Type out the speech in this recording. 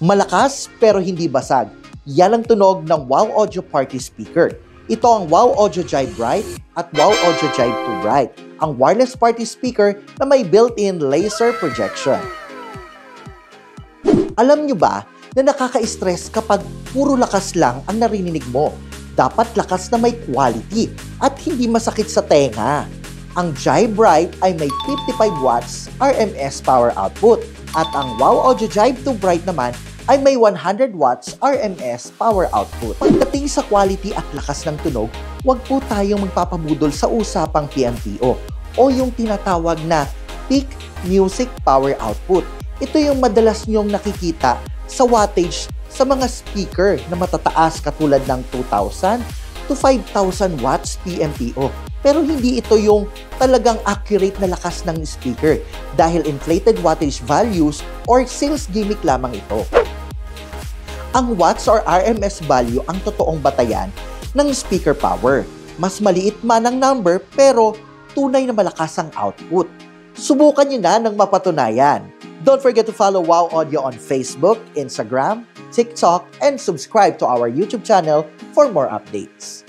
Malakas pero hindi basag. Yan ang tunog ng Wow Audio Party Speaker. Ito ang Wow Audio Jive Bright at Wow Audio Jive 2 Bright, ang wireless party speaker na may built-in laser projection. Alam nyo ba na nakaka-stress kapag puro lakas lang ang narinig mo? Dapat lakas na may quality at hindi masakit sa tenga. Ang Jive Bright ay may 55 watts RMS power output at ang Wow Audio Jive 2 Bright naman ay may 100 watts RMS power output. Pagdating sa quality at lakas ng tunog, huwag po tayong magpapabudol sa usapang PMPO o yung tinatawag na peak music power output. Ito yung madalas nyong nakikita sa wattage sa mga speaker na matataas katulad ng 2,000 to 5,000 watts PMPO. Pero hindi ito yung talagang accurate na lakas ng speaker dahil inflated wattage values or sales gimmick lamang ito. Ang watts or RMS value ang totoong batayan ng speaker power. Mas maliit man ang number pero tunay na malakas ang output. Subukan nyo na ng mapatunayan. Don't forget to follow Wow Audio on Facebook, Instagram, TikTok, and subscribe to our YouTube channel for more updates.